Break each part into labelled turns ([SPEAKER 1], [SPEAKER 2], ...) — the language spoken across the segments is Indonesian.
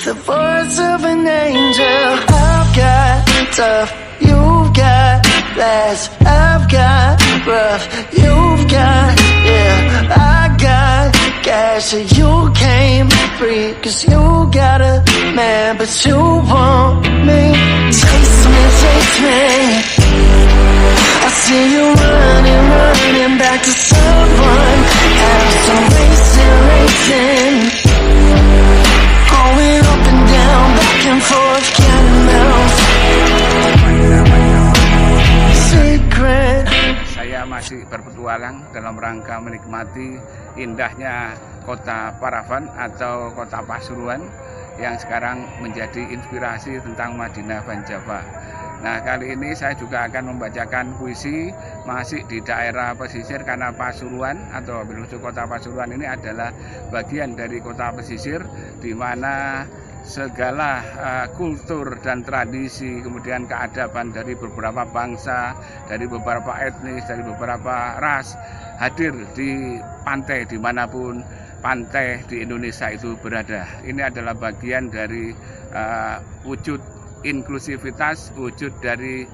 [SPEAKER 1] the voice of an angel. I've got tough, you've got last. I've got rough, you've got, yeah. I got cash, so you came free. Cause you got a man, but you want me. Taste me, taste me. I see you running, running back to someone else. So racing, racing, going up and down, back and forth, catamounts. Secret.
[SPEAKER 2] Saya masih berpetualang dalam rangka menikmati indahnya kota Paravan atau kota Pasuruan yang sekarang menjadi inspirasi tentang Madinah Banjava. Nah, kali ini saya juga akan membacakan puisi masih di daerah pesisir karena Pasuruan atau menuju kota Pasuruan ini adalah bagian dari kota pesisir di mana segala kultur dan tradisi, kemudian keadaban dari beberapa bangsa, dari beberapa etnis, dari beberapa ras hadir di pantai dimanapun pantai di Indonesia itu berada. Ini adalah bagian dari wujud inklusivitas, wujud dari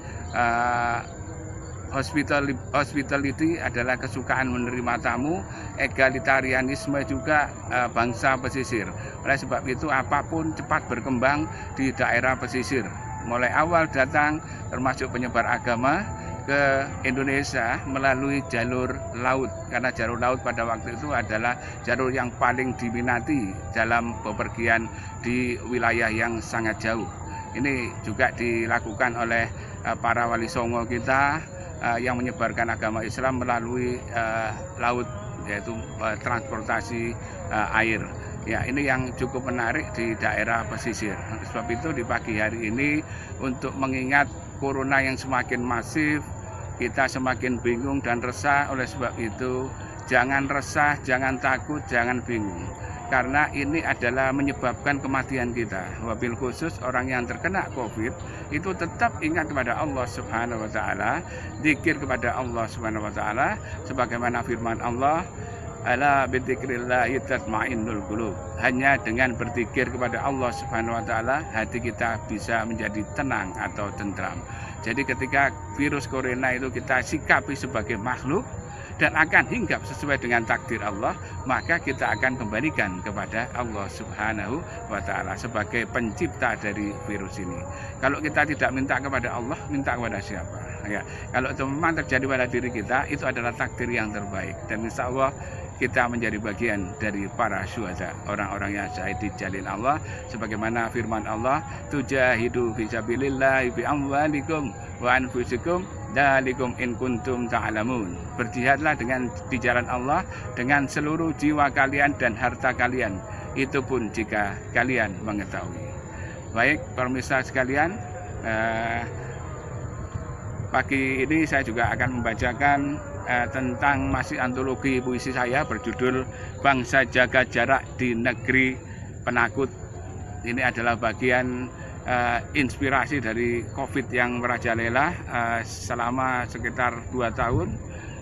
[SPEAKER 2] hospitality adalah kesukaan menerima tamu, egalitarianisme juga bangsa pesisir. Oleh sebab itu apapun cepat berkembang di daerah pesisir. Mulai awal datang termasuk penyebar agama ke Indonesia melalui jalur laut, karena jalur laut pada waktu itu adalah jalur yang paling diminati dalam bepergian di wilayah yang sangat jauh. Ini juga dilakukan oleh para wali songo kita yang menyebarkan agama Islam melalui laut, yaitu transportasi air. Ya, ini yang cukup menarik di daerah pesisir. Sebab itu di pagi hari ini untuk mengingat corona yang semakin masif, kita semakin bingung dan resah. Oleh sebab itu jangan resah, jangan takut, jangan bingung. Karena ini adalah menyebabkan kematian kita. Wabil khusus orang yang terkena COVID itu tetap ingat kepada Allah Subhanahu wa taala, zikir kepada Allah Subhanahu wa taala sebagaimana firman Allah, ala bidzikrillahi tatmainnul qulub. Hanya dengan berzikir kepada Allah Subhanahu wa taala hati kita bisa menjadi tenang atau tentram. Jadi ketika virus corona itu kita sikapi sebagai makhluk dan akan hinggap sesuai dengan takdir Allah, maka kita akan kembalikan kepada Allah Subhanahu wa taala sebagai pencipta dari virus ini. Kalau kita tidak minta kepada Allah, minta kepada siapa? Ya, kalau itu memang terjadi pada diri kita, itu adalah takdir yang terbaik dan insya Allah kita menjadi bagian dari para syuhada, orang-orang yang syahid di jalan Allah, sebagaimana firman Allah, tujahidu fi sabilillahi bi amwalikum wa anfusikum dzalikum in kuntum ta'lamun. Berjihadlah di jalan Allah dengan seluruh jiwa kalian dan harta kalian, itu pun jika kalian mengetahui. Baik, pemirsa sekalian, pagi ini saya juga akan membacakan tentang masih antologi puisi saya berjudul Bangsa Jaga Jarak di Negeri Penakut. Ini adalah bagian inspirasi dari COVID yang merajalela selama sekitar 2 tahun.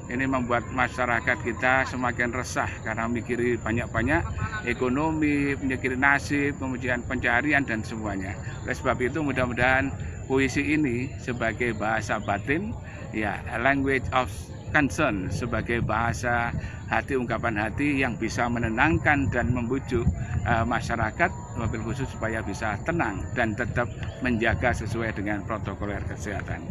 [SPEAKER 2] Ini membuat masyarakat kita semakin resah karena mikiri banyak-banyak ekonomi, mikiri nasib, kemudian pencarian dan semuanya. Oleh sebab itu mudah-mudahan puisi ini sebagai bahasa batin, ya, language of concern, sebagai bahasa hati, ungkapan hati yang bisa menenangkan dan membujuk masyarakat, mobil khusus supaya bisa tenang dan tetap menjaga sesuai dengan protokol kesehatan.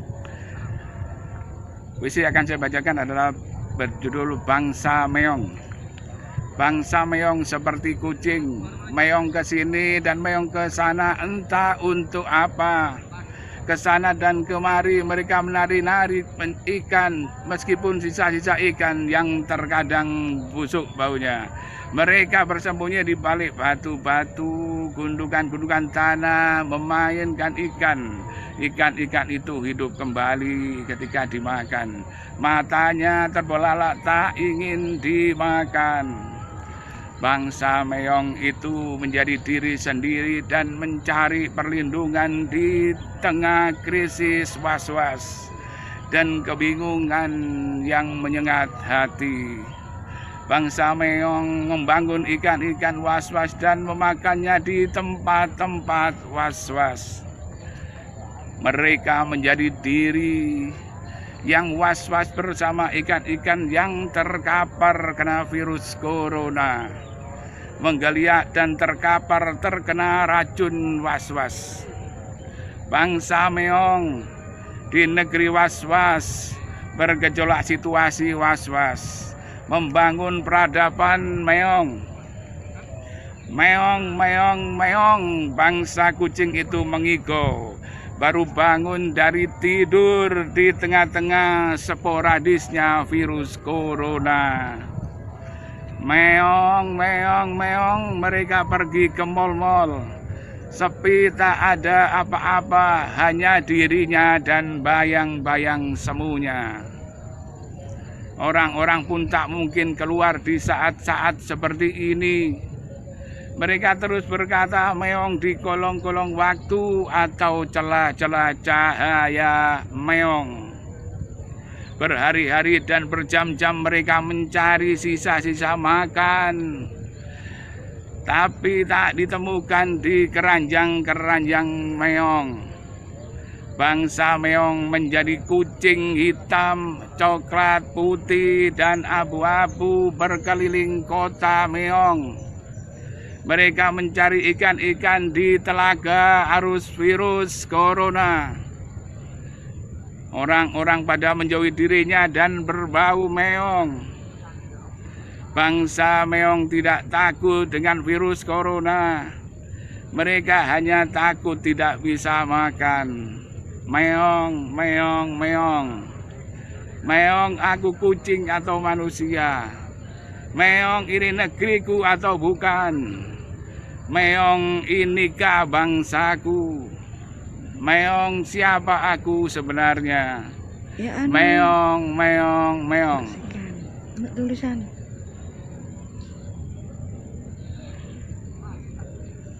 [SPEAKER 2] Puisi yang akan saya bacakan adalah berjudul Bangsa Meong. Bangsa meong seperti kucing, meong ke sini dan meong ke sana, entah untuk apa. Ke sana dan kemari mereka menari-nari ikan, meskipun sisa-sisa ikan yang terkadang busuk baunya. Mereka bersembunyi di balik batu-batu, gundukan-gundukan tanah, memainkan ikan. Ikan-ikan itu hidup kembali ketika dimakan. Matanya terbelalak tak ingin dimakan. Bangsa meong itu menjadi diri sendiri dan mencari perlindungan di tengah krisis was-was dan kebingungan yang menyengat hati. Bangsa Meong membangun ikan-ikan was-was dan memakannya di tempat-tempat was-was. Mereka menjadi diri yang was-was bersama ikan-ikan yang terkapar kena virus corona. Menggeliat dan terkapar terkena racun was-was. Bangsa Meong di negeri was-was, bergejolak situasi was-was, membangun peradaban Meong. Meong, meong, meong, bangsa kucing itu mengigo, baru bangun dari tidur di tengah-tengah sporadisnya virus corona. Meong, meong, meong, mereka pergi ke mal-mal. Sepi, tak ada apa-apa, hanya dirinya dan bayang-bayang semuanya. Orang-orang pun tak mungkin keluar di saat-saat seperti ini. Mereka terus berkata meong di kolong-kolong waktu atau celah-celah cahaya meong. Berhari-hari dan berjam-jam mereka mencari sisa-sisa makan, tapi tak ditemukan di keranjang-keranjang meong. Bangsa Meong menjadi kucing hitam, coklat, putih, dan abu-abu berkeliling kota Meong. Mereka mencari ikan-ikan di telaga arus virus corona. Orang-orang pada menjauhi dirinya dan berbau meong. Bangsa Meong tidak takut dengan virus corona. Mereka hanya takut tidak bisa makan. Meong, meong, meong. Meong, aku kucing atau manusia? Meong, ini negeriku atau bukan? Meong, inikah bangsaku? Meong, siapa aku sebenarnya?
[SPEAKER 3] Ya,
[SPEAKER 2] meong, meong, meong.
[SPEAKER 3] Tulisan.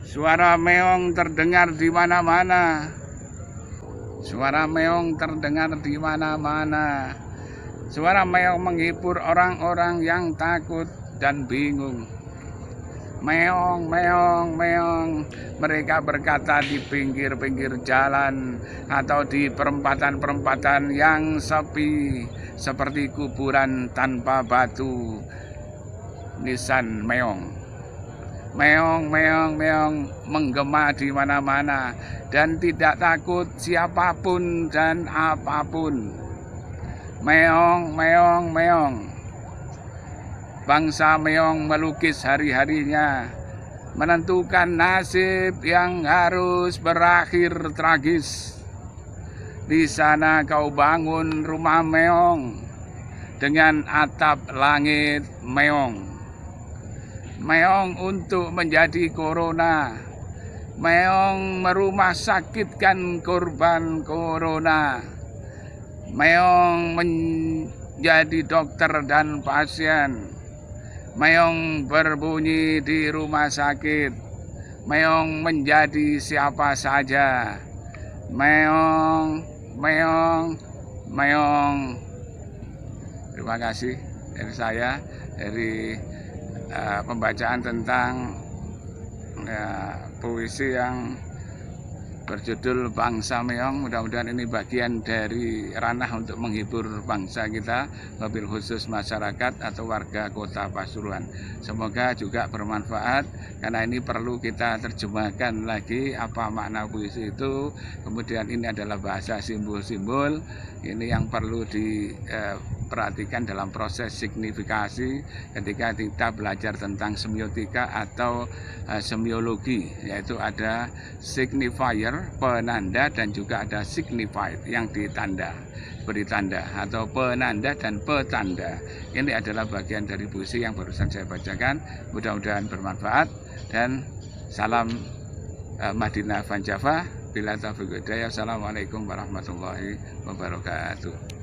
[SPEAKER 2] Suara meong terdengar di mana-mana. Suara meong terdengar di mana-mana. Suara meong menghibur orang-orang yang takut dan bingung. Meong, meong, meong. Mereka berkata di pinggir-pinggir jalan atau di perempatan-perempatan yang sepi seperti kuburan tanpa batu. Nisan meong. Meong, meong, meong menggema di mana-mana dan tidak takut siapapun dan apapun. Meong, meong, meong. Bangsa Meong melukis hari-harinya, menentukan nasib yang harus berakhir tragis. Di sana kau bangun rumah meong dengan atap langit meong. Meong untuk menjadi corona. Meong merumah sakitkan korban corona. Meong menjadi dokter dan pasien. Meong berbunyi di rumah sakit. Meong menjadi siapa saja. Meong, meong, meong. Terima kasih dari saya, dari pembacaan tentang puisi yang berjudul Bangsa Meong. Mudah-mudahan ini bagian dari ranah untuk menghibur bangsa kita, wabil khusus masyarakat atau warga kota Pasuruan. Semoga juga bermanfaat, karena ini perlu kita terjemahkan lagi apa makna puisi itu. Kemudian ini adalah bahasa simbol-simbol, ini yang perlu diperhatikan dalam proses signifikasi ketika kita belajar tentang semiotika atau semiologi, yaitu ada signifier, penanda, dan juga ada signified yang ditanda, beri tanda, atau penanda dan petanda. Ini adalah bagian dari puisi yang barusan saya bacakan. Mudah-mudahan bermanfaat, dan salam Madinah Van Java. Bila taufiq hidayah. Assalamualaikum warahmatullahi wabarakatuh.